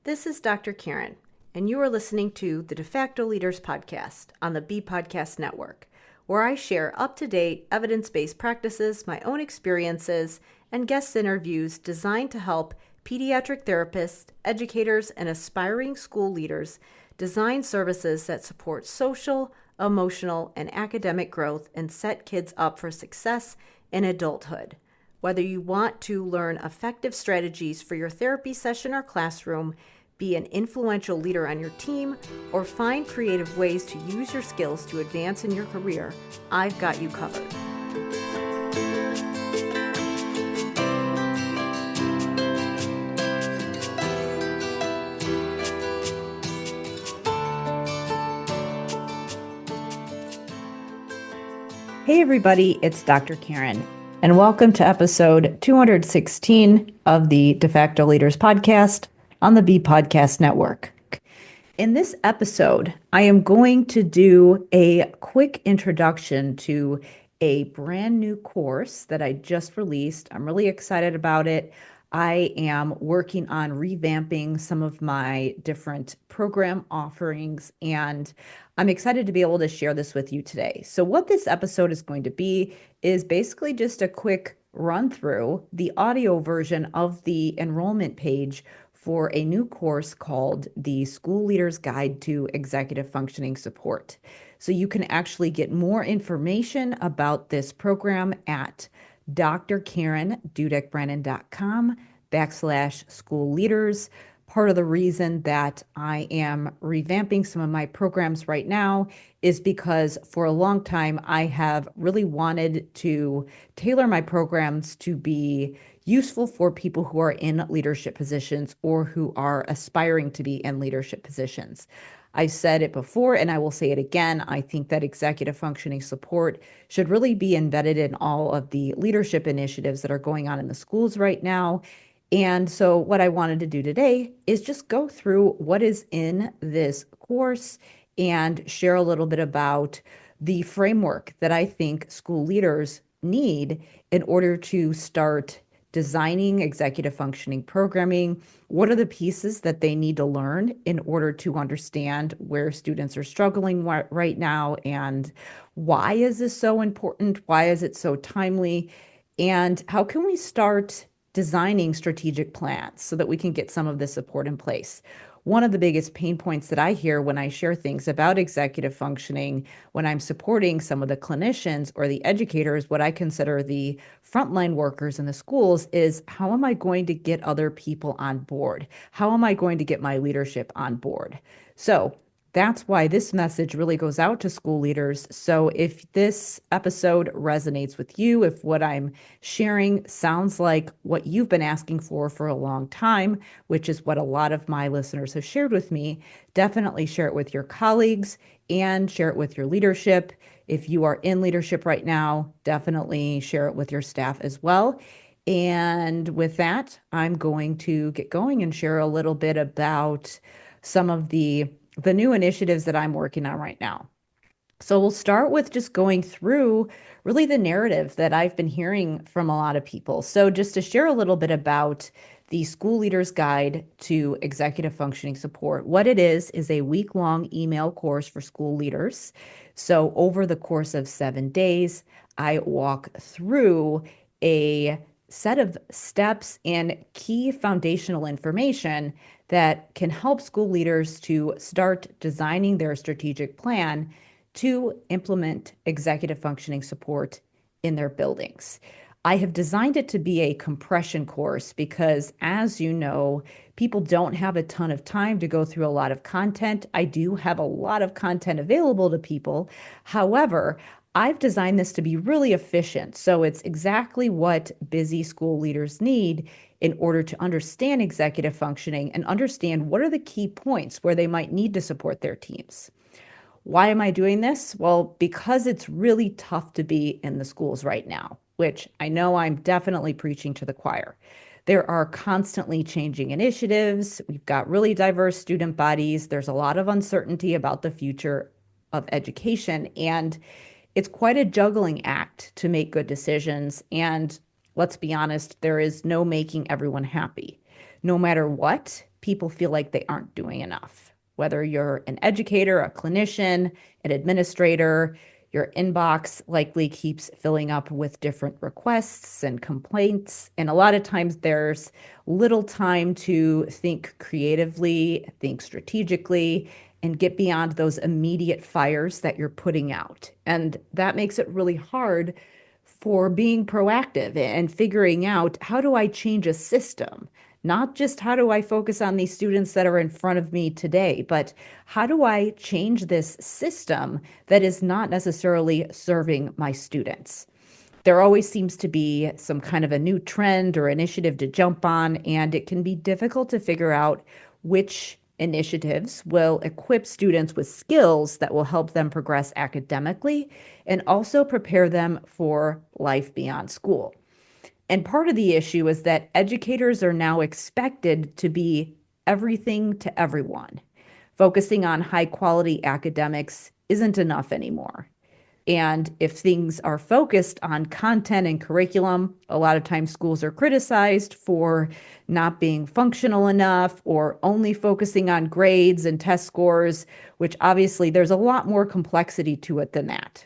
This is Dr. Karen, and you are listening to the De Facto Leaders Podcast on the B Podcast Network, where I share up-to-date, evidence-based practices, my own experiences, and guest interviews designed to help pediatric therapists, educators, and aspiring school leaders design services that support social, emotional, and academic growth and set kids up for success in adulthood. Whether you want to learn effective strategies for your therapy session or classroom, be an influential leader on your team, or find creative ways to use your skills to advance in your career, I've got you covered. Hey everybody, it's Dr. Karen, and welcome to episode 216 of the De Facto Leaders Podcast on the B Podcast Network. In this episode, I am going to do a quick introduction to a brand new course that I just released. I'm really excited about it. I am working on revamping some of my different program offerings, and I'm excited to be able to share this with you today. So what this episode is going to be is basically just a quick run through the audio version of the enrollment page for a new course called the School Leader's Guide to Executive Functioning Support. So you can actually get more information about this program at drkarendudek-brannan.com/school leaders. Part of the reason that I am revamping some of my programs right now is because for a long time, I have really wanted to tailor my programs to be useful for people who are in leadership positions or who are aspiring to be in leadership positions. I've said it before, and I will say it again. I think that executive functioning support should really be embedded in all of the leadership initiatives that are going on in the schools right now. And so what I wanted to do today is just go through what is in this course and share a little bit about the framework that I think school leaders need in order to start designing executive functioning programming. What are the pieces that they need to learn in order to understand where students are struggling right now, and why is this so important? Why is it so timely? And how can we start designing strategic plans so that we can get some of this support in place? One of the biggest pain points that I hear when I share things about executive functioning, when I'm supporting some of the clinicians or the educators, what I consider the frontline workers in the schools, is how am I going to get other people on board? How am I going to get my leadership on board? So that's why this message really goes out to school leaders. So if this episode resonates with you, if what I'm sharing sounds like what you've been asking for a long time, which is what a lot of my listeners have shared with me, definitely share it with your colleagues and share it with your leadership. If you are in leadership right now, definitely share it with your staff as well. And with that, I'm going to get going and share a little bit about some of the new initiatives that I'm working on right now. So we'll start with just going through really the narrative that I've been hearing from a lot of people. So just to share a little bit about the School Leader's Guide to Executive Functioning Support. What it is a week-long email course for school leaders. So over the course of 7 days, I walk through a set of steps and key foundational information that can help school leaders to start designing their strategic plan to implement executive functioning support in their buildings. I have designed it to be a compression course because, as you know, people don't have a ton of time to go through a lot of content. I do have a lot of content available to people. However, I've designed this to be really efficient. So it's exactly what busy school leaders need in order to understand executive functioning and understand what are the key points where they might need to support their teams. Why am I doing this? Well, because it's really tough to be in the schools right now, which I know I'm definitely preaching to the choir. There are constantly changing initiatives. We've got really diverse student bodies. There's a lot of uncertainty about the future of education, and it's quite a juggling act to make good decisions. And let's be honest, there is no making everyone happy. No matter what, people feel like they aren't doing enough. Whether you're an educator, a clinician, an administrator, your inbox likely keeps filling up with different requests and complaints. And a lot of times there's little time to think creatively, think strategically, and get beyond those immediate fires that you're putting out. And that makes it really hard for being proactive and figuring out, how do I change a system? Not just how do I focus on these students that are in front of me today, but how do I change this system that is not necessarily serving my students? There always seems to be some kind of a new trend or initiative to jump on, and it can be difficult to figure out which initiatives will equip students with skills that will help them progress academically and also prepare them for life beyond school. And part of the issue is that educators are now expected to be everything to everyone. Focusing on high quality academics isn't enough anymore. And if things are focused on content and curriculum, a lot of times schools are criticized for not being functional enough or only focusing on grades and test scores, which obviously there's a lot more complexity to it than that.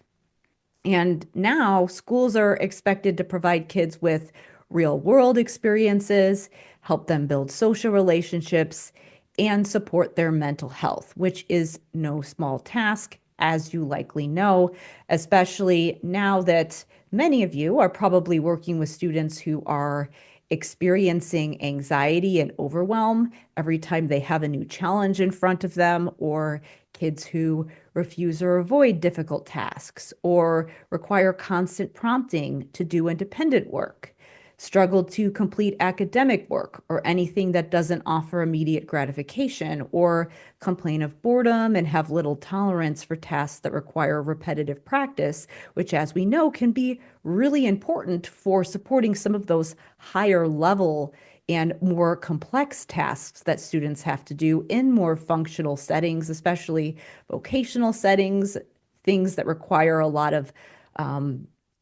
And now schools are expected to provide kids with real world experiences, help them build social relationships, and support their mental health, which is no small task, as you likely know, especially now that many of you are probably working with students who are experiencing anxiety and overwhelm every time they have a new challenge in front of them, or kids who refuse or avoid difficult tasks or require constant prompting to do independent work, struggle to complete academic work or anything that doesn't offer immediate gratification, or complain of boredom and have little tolerance for tasks that require repetitive practice, which, as we know, can be really important for supporting some of those higher level and more complex tasks that students have to do in more functional settings, especially vocational settings, things that require a lot of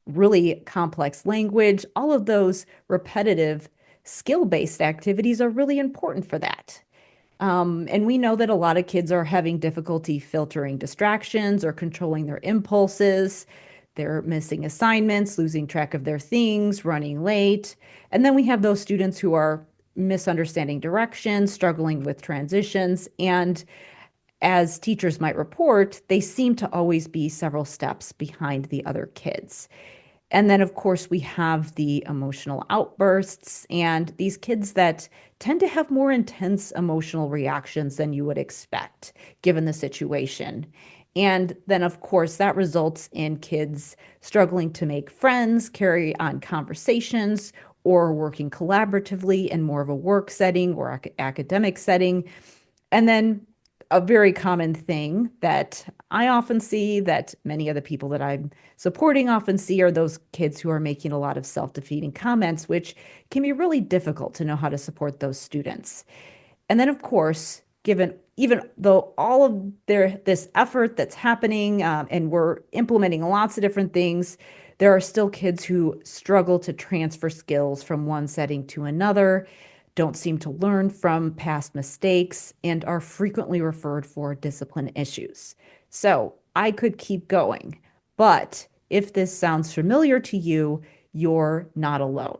really complex language. All of those repetitive skill-based activities are really important for that. And we know that a lot of kids are having difficulty filtering distractions or controlling their impulses. They're missing assignments, losing track of their things, running late. And then we have those students who are misunderstanding directions, struggling with transitions, and as teachers might report, they seem to always be several steps behind the other kids. And then, of course, we have the emotional outbursts and these kids that tend to have more intense emotional reactions than you would expect, given the situation. And then, of course, that results in kids struggling to make friends, carry on conversations, or working collaboratively in more of a work setting or academic setting. And then a very common thing that I often see, that many of the people that I'm supporting often see, are those kids who are making a lot of self-defeating comments, which can be really difficult to know how to support those students. And then, of course, given even though all of this effort that's happening and we're implementing lots of different things, there are still kids who struggle to transfer skills from one setting to another, don't seem to learn from past mistakes, and are frequently referred for discipline issues. So I could keep going, but if this sounds familiar to you, you're not alone.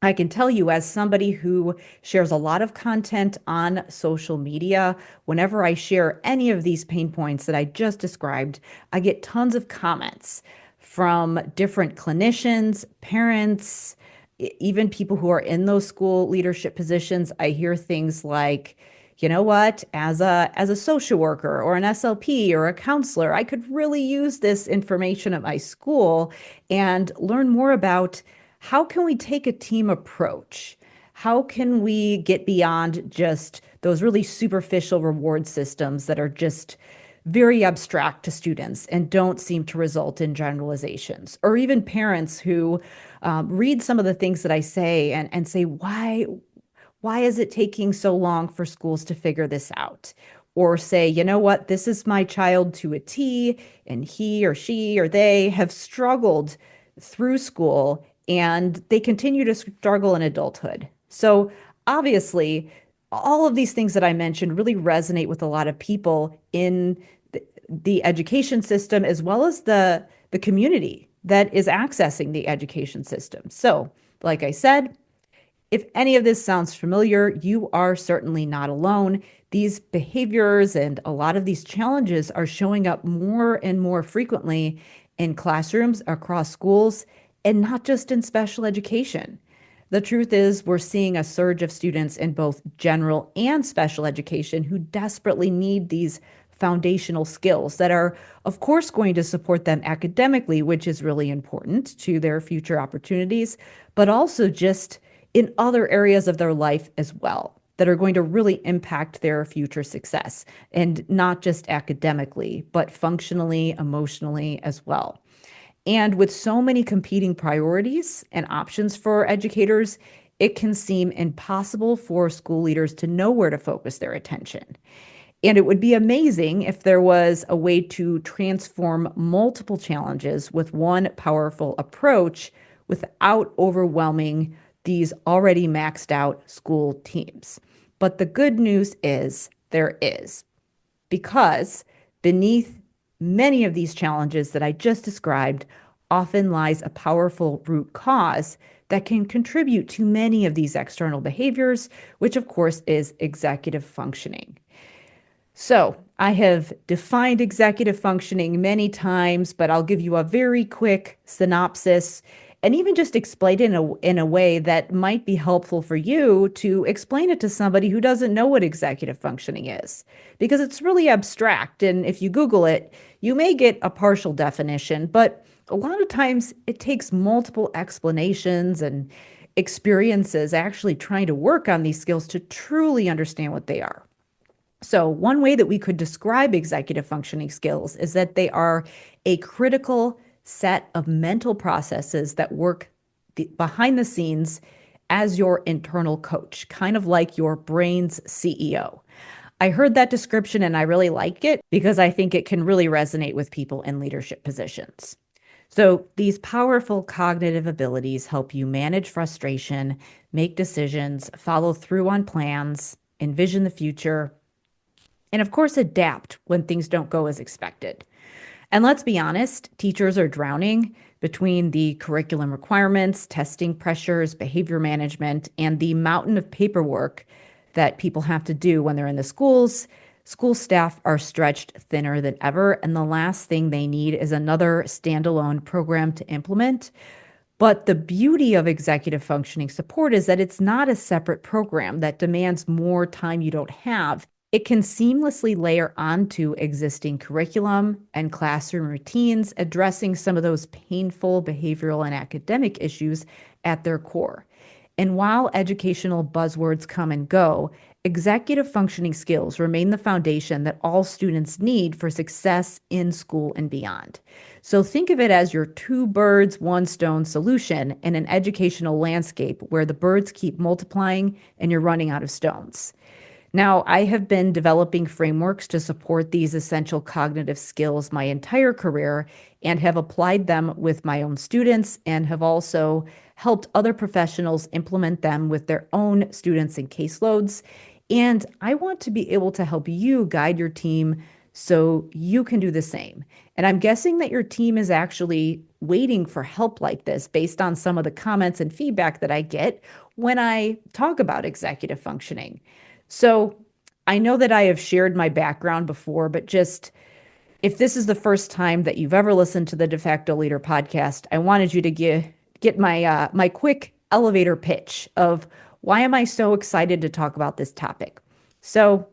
I can tell you, as somebody who shares a lot of content on social media, whenever I share any of these pain points that I just described, I get tons of comments from different clinicians, parents, even people who are in those school leadership positions. I hear things like, you know what, as a social worker or an SLP or a counselor, I could really use this information at my school and learn more about how can we take a team approach? How can we get beyond just those really superficial reward systems that are just very abstract to students and don't seem to result in generalizations? Or even parents who read some of the things that I say and say, why is it taking so long for schools to figure this out? Or say, you know what, this is my child to a T, and he or she or they have struggled through school and they continue to struggle in adulthood. So obviously, all of these things that I mentioned really resonate with a lot of people in the education system, as well as the community that is accessing the education system. So, like I said, if any of this sounds familiar, you are certainly not alone. These behaviors and a lot of these challenges are showing up more and more frequently in classrooms across schools, and not just in special education. The truth is, we're seeing a surge of students in both general and special education who desperately need these foundational skills that are, of course, going to support them academically, which is really important to their future opportunities, but also just in other areas of their life as well that are going to really impact their future success, and not just academically, but functionally, emotionally as well. And with so many competing priorities and options for educators, it can seem impossible for school leaders to know where to focus their attention. And it would be amazing if there was a way to transform multiple challenges with one powerful approach without overwhelming these already maxed out school teams. But the good news is there is, because beneath many of these challenges that I just described often lies a powerful root cause that can contribute to many of these external behaviors, which of course is executive functioning. So I have defined executive functioning many times, but I'll give you a very quick synopsis and even just explain it in a way that might be helpful for you to explain it to somebody who doesn't know what executive functioning is, because it's really abstract. And if you Google it, you may get a partial definition, but a lot of times it takes multiple explanations and experiences actually trying to work on these skills to truly understand what they are. So, one way that we could describe executive functioning skills is that they are a critical set of mental processes that work behind the scenes as your internal coach, kind of like your brain's CEO. I heard that description and I really like it because I think it can really resonate with people in leadership positions. So, these powerful cognitive abilities help you manage frustration, make decisions, follow through on plans, envision the future, and of course, adapt when things don't go as expected. And let's be honest, teachers are drowning between the curriculum requirements, testing pressures, behavior management, and the mountain of paperwork that people have to do when they're in the schools. School staff are stretched thinner than ever, and the last thing they need is another standalone program to implement. But the beauty of executive functioning support is that it's not a separate program that demands more time you don't have. It can seamlessly layer onto existing curriculum and classroom routines, addressing some of those painful behavioral and academic issues at their core. And while educational buzzwords come and go, executive functioning skills remain the foundation that all students need for success in school and beyond. So think of it as your two birds, one stone solution in an educational landscape where the birds keep multiplying and you're running out of stones. Now, I have been developing frameworks to support these essential cognitive skills my entire career and have applied them with my own students and have also helped other professionals implement them with their own students and caseloads. And I want to be able to help you guide your team so you can do the same. And I'm guessing that your team is actually waiting for help like this based on some of the comments and feedback that I get when I talk about executive functioning. So I know that I have shared my background before, but just if this is the first time that you've ever listened to the De Facto Leader podcast, I wanted you to get my quick elevator pitch of why am I so excited to talk about this topic. So,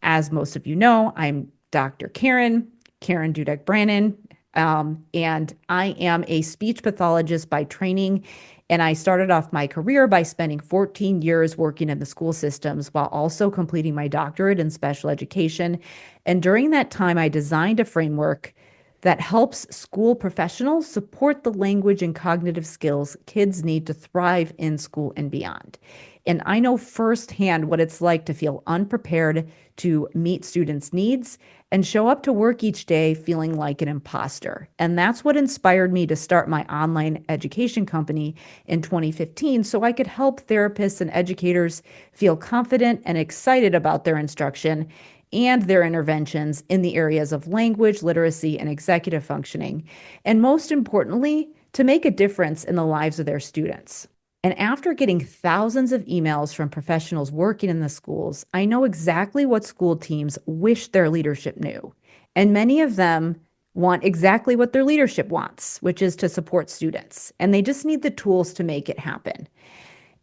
as most of you know, I'm Dr. Karen Dudek-Brannan, and I am a speech pathologist by training. And I started off my career by spending 14 years working in the school systems while also completing my doctorate in special education. And during that time, I designed a framework that helps school professionals support the language and cognitive skills kids need to thrive in school and beyond. And I know firsthand what it's like to feel unprepared to meet students' needs and show up to work each day feeling like an imposter. And that's what inspired me to start my online education company in 2015 so I could help therapists and educators feel confident and excited about their instruction and their interventions in the areas of language, literacy, and executive functioning. And most importantly, to make a difference in the lives of their students. And after getting thousands of emails from professionals working in the schools, I know exactly what school teams wish their leadership knew. And many of them want exactly what their leadership wants, which is to support students. And they just need the tools to make it happen.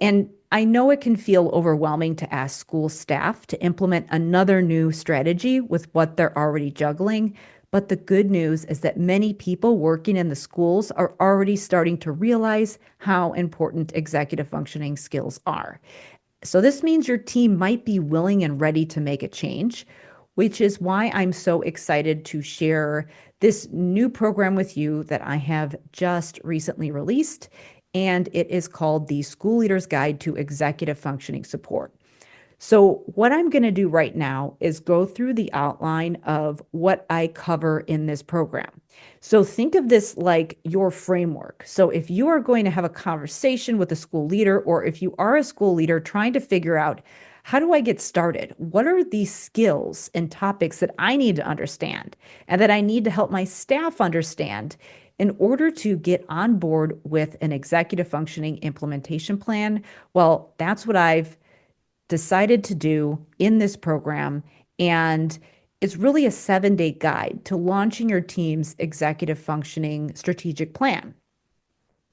And I know it can feel overwhelming to ask school staff to implement another new strategy with what they're already juggling. But the good news is that many people working in the schools are already starting to realize how important executive functioning skills are. So this means your team might be willing and ready to make a change, which is why I'm so excited to share this new program with you that I have just recently released. And it is called the School Leader's Guide to Executive Functioning Support. So what I'm going to do right now is go through the outline of what I cover in this program. So think of this like your framework. So if you are going to have a conversation with a school leader, or if you are a school leader trying to figure out, how do I get started? What are these skills and topics that I need to understand and that I need to help my staff understand in order to get on board with an executive functioning implementation plan? Well, that's what I've decided to do in this program. And it's really a 7-day guide to launching your team's executive functioning strategic plan.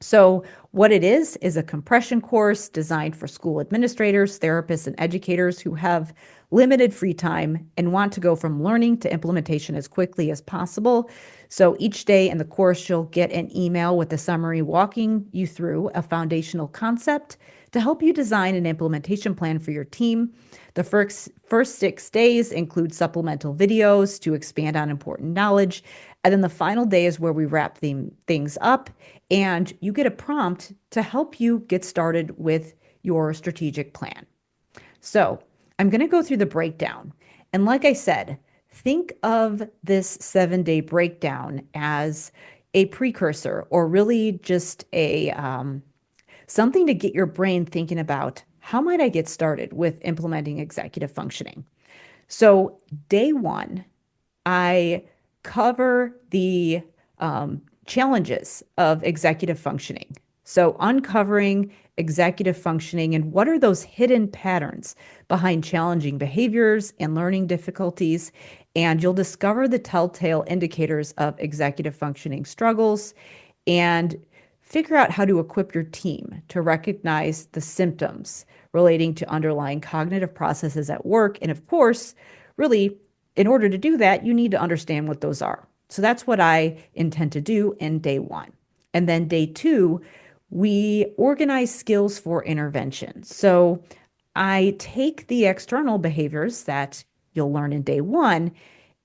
So what it is a compression course designed for school administrators, therapists, and educators who have limited free time and want to go from learning to implementation as quickly as possible. So each day in the course, you'll get an email with a summary walking you through a foundational concept to help you design an implementation plan for your team. The first 6 days include supplemental videos to expand on important knowledge. And then the final day is where we wrap things up and you get a prompt to help you get started with your strategic plan. So I'm going to go through the breakdown. And like I said, think of this 7-day breakdown as a precursor, or really just a something to get your brain thinking about, how might I get started with implementing executive functioning? So day 1, I cover the challenges of executive functioning. So uncovering executive functioning and what are those hidden patterns behind challenging behaviors and learning difficulties. And you'll discover the telltale indicators of executive functioning struggles and figure out how to equip your team to recognize the symptoms relating to underlying cognitive processes at work. And of course, really, in order to do that, you need to understand what those are. So that's what I intend to do in day 1. And then day 2, we organize skills for intervention. So I take the external behaviors that you'll learn in day 1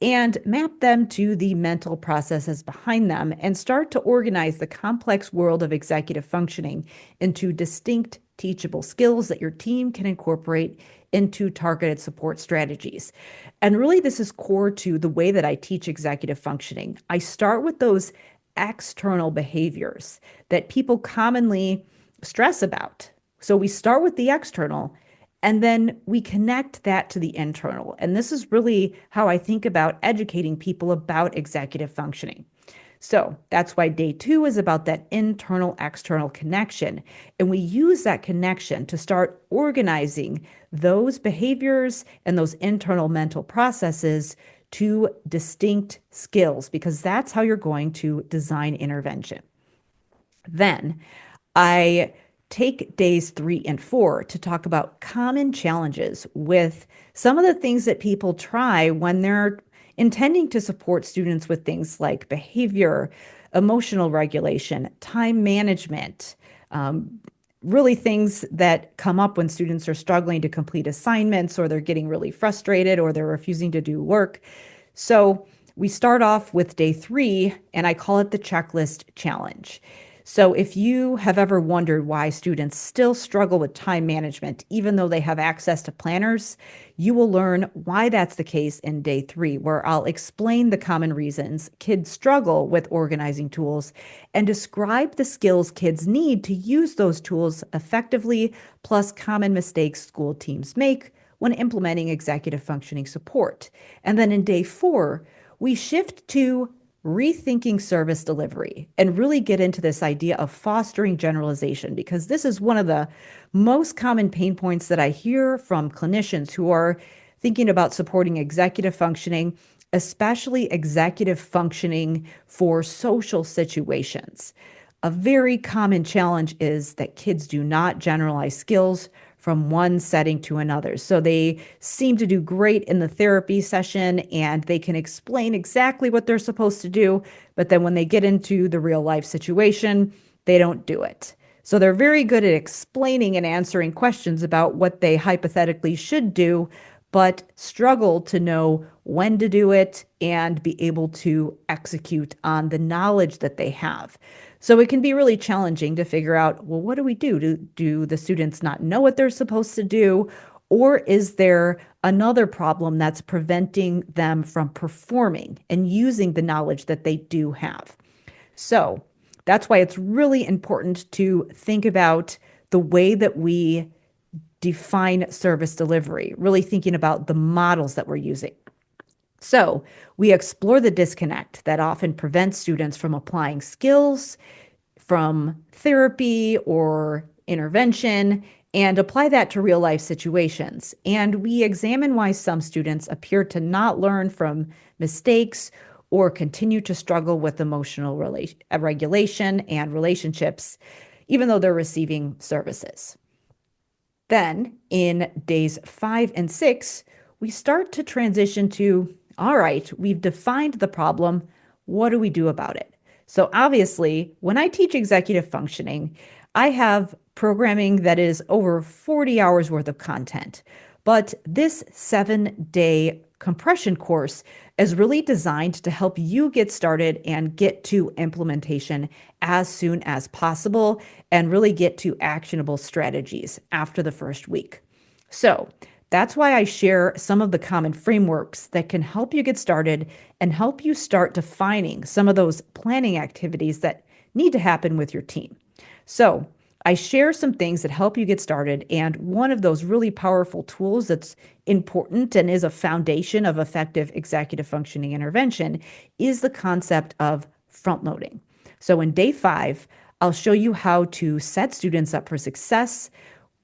and map them to the mental processes behind them and start to organize the complex world of executive functioning into distinct teachable skills that your team can incorporate into targeted support strategies. And really, this is core to the way that I teach executive functioning. I start with those external behaviors that people commonly stress about. So we start with the external, and then we connect that to the internal. And this is really how I think about educating people about executive functioning. So that's why day 2 is about that internal-external connection. And we use that connection to start organizing those behaviors and those internal mental processes to distinct skills, because that's how you're going to design intervention. Then I take days 3 and 4 to talk about common challenges with some of the things that people try when they're intending to support students with things like behavior, emotional regulation, time management, really things that come up when students are struggling to complete assignments, or they're getting really frustrated, or they're refusing to do work. So We start off with day 3, and I call it the checklist challenge. So, if you have ever wondered why students still struggle with time management, even though they have access to planners, you will learn why that's the case in day 3, where I'll explain the common reasons kids struggle with organizing tools and describe the skills kids need to use those tools effectively, plus common mistakes school teams make when implementing executive functioning support. And then in day 4, we shift to rethinking service delivery and really get into this idea of fostering generalization, because this is one of the most common pain points that I hear from clinicians who are thinking about supporting executive functioning, especially executive functioning for social situations. A very common challenge is that kids do not generalize skills from one setting to another. So they seem to do great in the therapy session and they can explain exactly what they're supposed to do, but then when they get into the real life situation, they don't do it. So they're very good at explaining and answering questions about what they hypothetically should do, but struggle to know when to do it and be able to execute on the knowledge that they have. So it can be really challenging to figure out, well, what do we do? Do the students not know what they're supposed to do? Or is there another problem that's preventing them from performing and using the knowledge that they do have? So that's why it's really important to think about the way that we define service delivery, really thinking about the models that we're using. So we explore the disconnect that often prevents students from applying skills from therapy or intervention and apply that to real life situations. And we examine why some students appear to not learn from mistakes or continue to struggle with emotional regulation and relationships, even though they're receiving services. Then in days 5 and 6, we start to transition to, all right, we've defined the problem. What do we do about it? So obviously, when I teach executive functioning, I have programming that is over 40 hours worth of content. But this 7-day compression course is really designed to help you get started and get to implementation as soon as possible and really get to actionable strategies after the first week. So that's why I share some of the common frameworks that can help you get started and help you start defining some of those planning activities that need to happen with your team. So I share some things that help you get started, and one of those really powerful tools that's important and is a foundation of effective executive functioning intervention is the concept of front loading. So in day 5, I'll show you how to set students up for success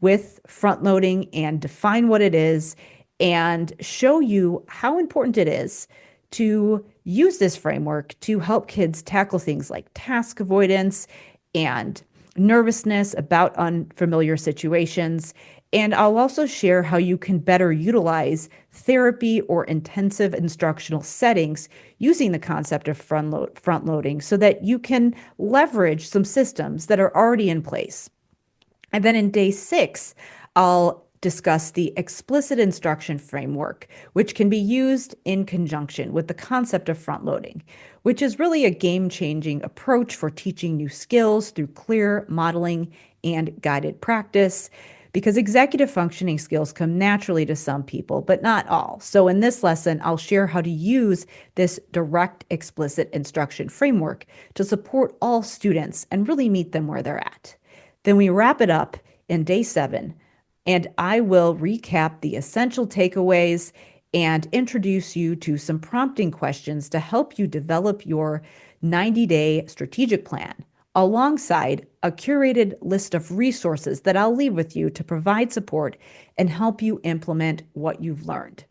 with front loading and define what it is and show you how important it is to use this framework to help kids tackle things like task avoidance and nervousness about unfamiliar situations. And I'll also share how you can better utilize therapy or intensive instructional settings using the concept of front loading so that you can leverage some systems that are already in place. And then in day 6, I'll discuss the explicit instruction framework, which can be used in conjunction with the concept of front loading, which is really a game-changing approach for teaching new skills through clear modeling and guided practice, because executive functioning skills come naturally to some people, but not all. So in this lesson, I'll share how to use this direct explicit instruction framework to support all students and really meet them where they're at. Then we wrap it up in day 7, and I will recap the essential takeaways and introduce you to some prompting questions to help you develop your 90-day strategic plan alongside a curated list of resources that I'll leave with you to provide support and help you implement what you've learned.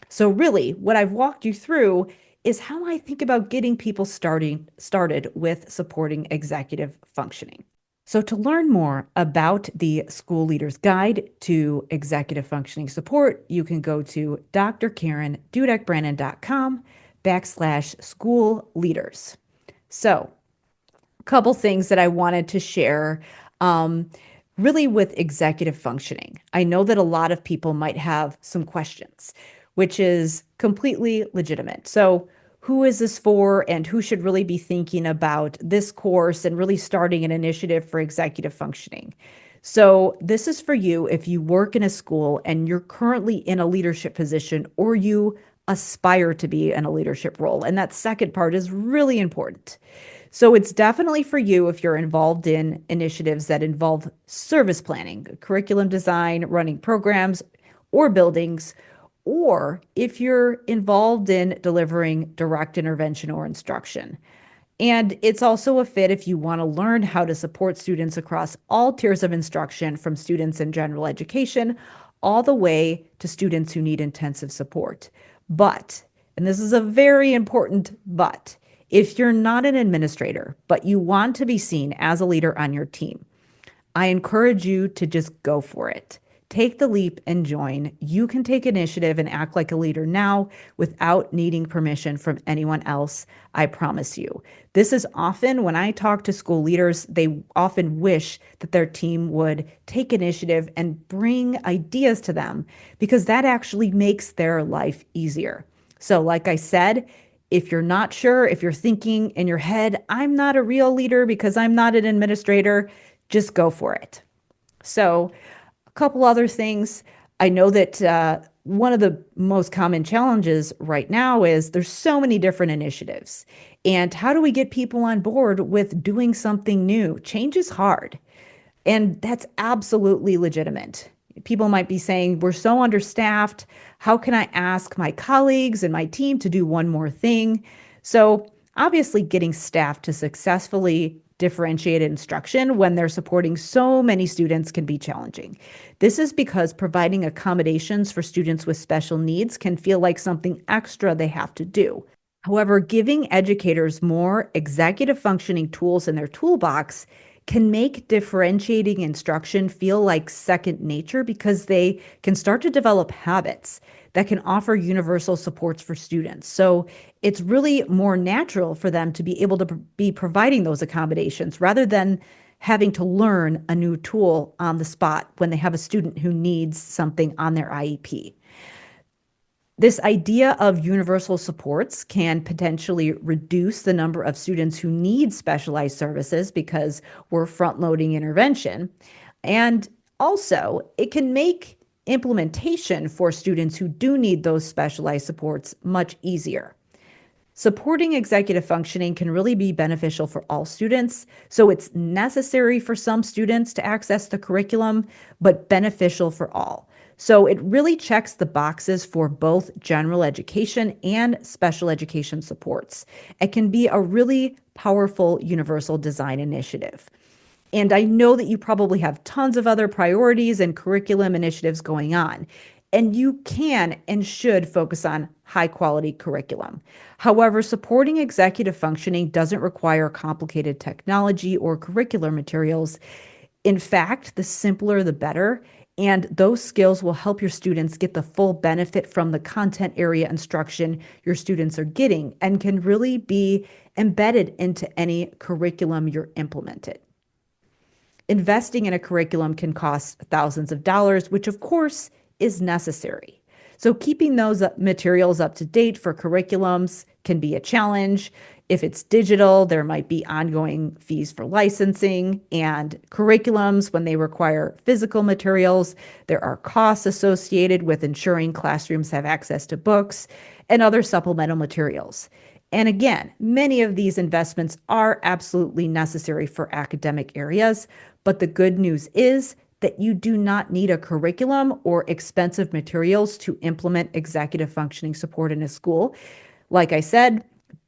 So really, what I've walked you through is how I think about getting people started with supporting executive functioning. So to learn more about the School Leader's Guide to Executive Functioning Support, you can go to drkarendudek-brannan.com/school leaders. So a couple things that I wanted to share really with executive functioning. I know that a lot of people might have some questions, which is completely legitimate. So who is this for and who should really be thinking about this course and really starting an initiative for executive functioning. So this is for you if you work in a school and you're currently in a leadership position or you aspire to be in a leadership role. And that second part is really important. So it's definitely for you if you're involved in initiatives that involve service planning, curriculum design, running programs or buildings, or if you're involved in delivering direct intervention or instruction. And it's also a fit if you want to learn how to support students across all tiers of instruction, from students in general education all the way to students who need intensive support. But, and this is a very important but, if you're not an administrator, but you want to be seen as a leader on your team, I encourage you to just go for it. Take the leap and join. You can take initiative and act like a leader now without needing permission from anyone else, I promise you. This is often when I talk to school leaders, they often wish that their team would take initiative and bring ideas to them because that actually makes their life easier. So, like I said, if you're not sure, if you're thinking in your head, I'm not a real leader because I'm not an administrator, just go for it. So, a couple other things. I know that one of the most common challenges right now is there's so many different initiatives. And how do we get people on board with doing something new? Change is hard. And that's absolutely legitimate. People might be saying, we're so understaffed. How can I ask my colleagues and my team to do one more thing? So obviously getting staff to successfully differentiate instruction when they're supporting so many students can be challenging. This is because providing accommodations for students with special needs can feel like something extra they have to do. However, giving educators more executive functioning tools in their toolbox can make differentiating instruction feel like second nature because they can start to develop habits that can offer universal supports for students. So it's really more natural for them to be able to be providing those accommodations rather than having to learn a new tool on the spot when they have a student who needs something on their IEP. This idea of universal supports can potentially reduce the number of students who need specialized services because we're front-loading intervention. And also, it can make implementation for students who do need those specialized supports much easier. Supporting executive functioning can really be beneficial for all students, so it's necessary for some students to access the curriculum, but beneficial for all. So it really checks the boxes for both general education and special education supports. It can be a really powerful universal design initiative. And I know that you probably have tons of other priorities and curriculum initiatives going on, and you can and should focus on high quality curriculum. However, supporting executive functioning doesn't require complicated technology or curricular materials. In fact, the simpler the better. And those skills will help your students get the full benefit from the content area instruction your students are getting and can really be embedded into any curriculum you're implementing. Investing in a curriculum can cost thousands of dollars, which of course is necessary. So keeping those materials up to date for curriculums can be a challenge. If it's digital, there might be ongoing fees for licensing, and curriculums, when they require physical materials, there are costs associated with ensuring classrooms have access to books and other supplemental materials. And again, many of these investments are absolutely necessary for academic areas, but the good news is that you do not need a curriculum or expensive materials to implement executive functioning support in a school. Like I said,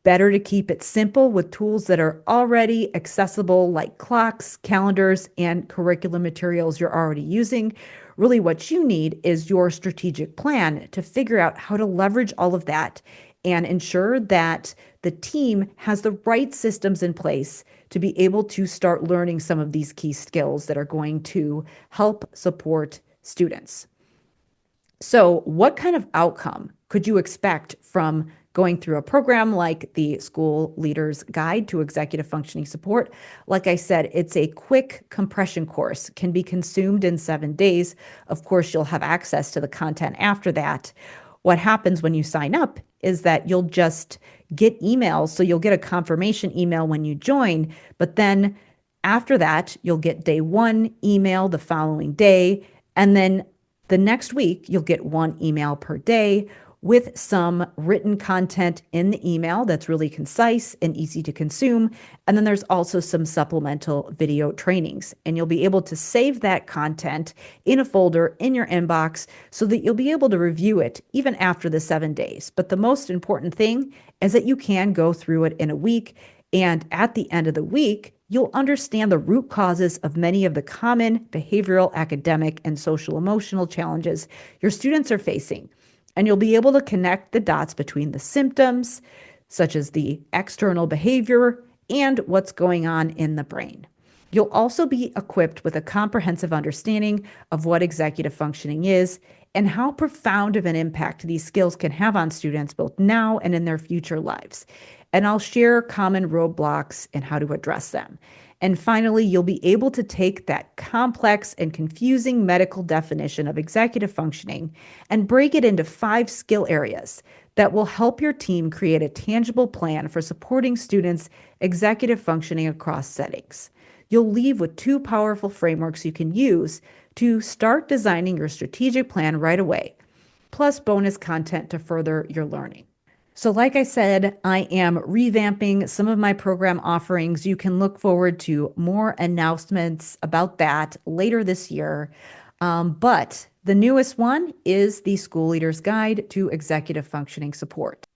better to keep it simple with tools that are already accessible, like clocks, calendars, and curriculum materials you're already using. Really, what you need is your strategic plan to figure out how to leverage all of that and ensure that the team has the right systems in place to be able to start learning some of these key skills that are going to help support students. So, what kind of outcome could you expect from going through a program like the School Leaders Guide to Executive Functioning Support? Like I said, it's a quick compression course, can be consumed in 7 days. Of course, you'll have access to the content after that. What happens when you sign up is that you'll just get emails. So you'll get a confirmation email when you join, but then after that, you'll get day one email the following day. And then the next week, you'll get one email per day with some written content in the email that's really concise and easy to consume. And then there's also some supplemental video trainings. And you'll be able to save that content in a folder in your inbox so that you'll be able to review it even after the 7 days. But the most important thing is that you can go through it in a week. And at the end of the week, you'll understand the root causes of many of the common behavioral, academic, and social emotional challenges your students are facing. And you'll be able to connect the dots between the symptoms, such as the external behavior, and what's going on in the brain. You'll also be equipped with a comprehensive understanding of what executive functioning is and how profound of an impact these skills can have on students both now and in their future lives. And I'll share common roadblocks and how to address them. And finally, you'll be able to take that complex and confusing medical definition of executive functioning and break it into 5 skill areas that will help your team create a tangible plan for supporting students' executive functioning across settings. You'll leave with 2 powerful frameworks you can use to start designing your strategic plan right away, plus bonus content to further your learning. So like I said, I am revamping some of my program offerings. You can look forward to more announcements about that later this year. But the newest one is the School Leader's Guide to Executive Functioning Support.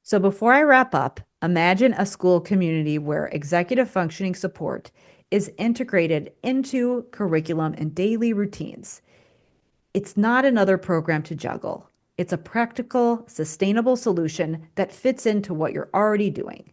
So before I wrap up, imagine a school community where executive functioning support is integrated into curriculum and daily routines. It's not another program to juggle. It's a practical, sustainable solution that fits into what you're already doing.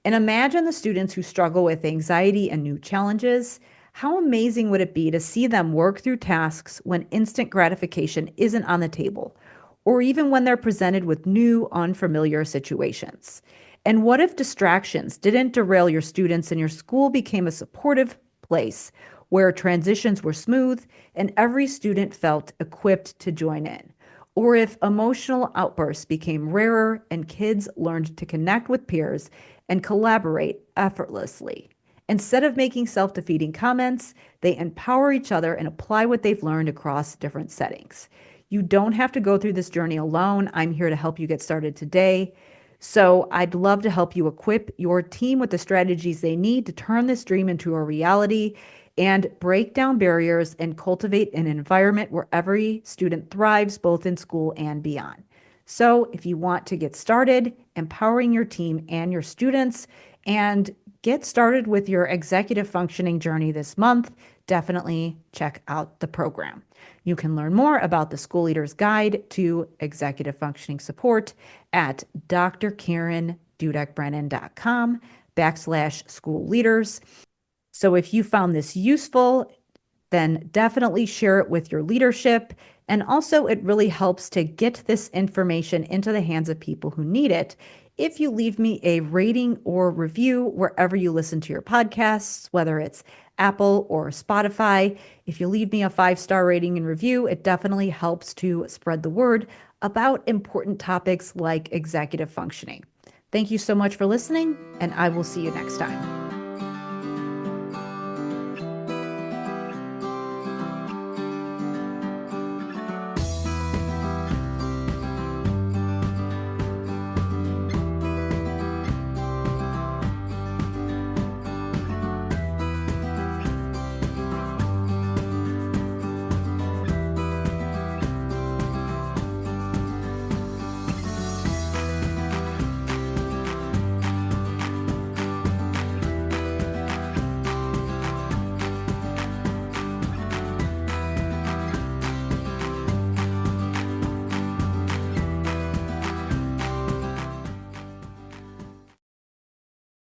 And imagine the students who struggle with anxiety and new challenges. How amazing would it be to see them work through tasks when instant gratification isn't on the table, or even when they're presented with new, unfamiliar situations? And what if distractions didn't derail your students and your school became a supportive place where transitions were smooth and every student felt equipped to join in? Or if emotional outbursts became rarer and kids learned to connect with peers and collaborate effortlessly. Instead of making self-defeating comments, they empower each other and apply what they've learned across different settings. You don't have to go through this journey alone. I'm here to help you get started today. So I'd love to help you equip your team with the strategies they need to turn this dream into a reality and break down barriers and cultivate an environment where every student thrives, both in school and beyond. So if you want to get started empowering your team and your students and get started with your executive functioning journey this month, definitely check out the program. You can learn more about the School Leader's Guide to Executive Functioning Support at drkarendudek-brannan.com/school leaders. So if you found this useful, then definitely share it with your leadership. And also, it really helps to get this information into the hands of people who need it if you leave me a rating or review wherever you listen to your podcasts, whether it's Apple or Spotify. If you leave me a 5-star rating and review, it definitely helps to spread the word about important topics like executive functioning. Thank you so much for listening, and I will see you next time.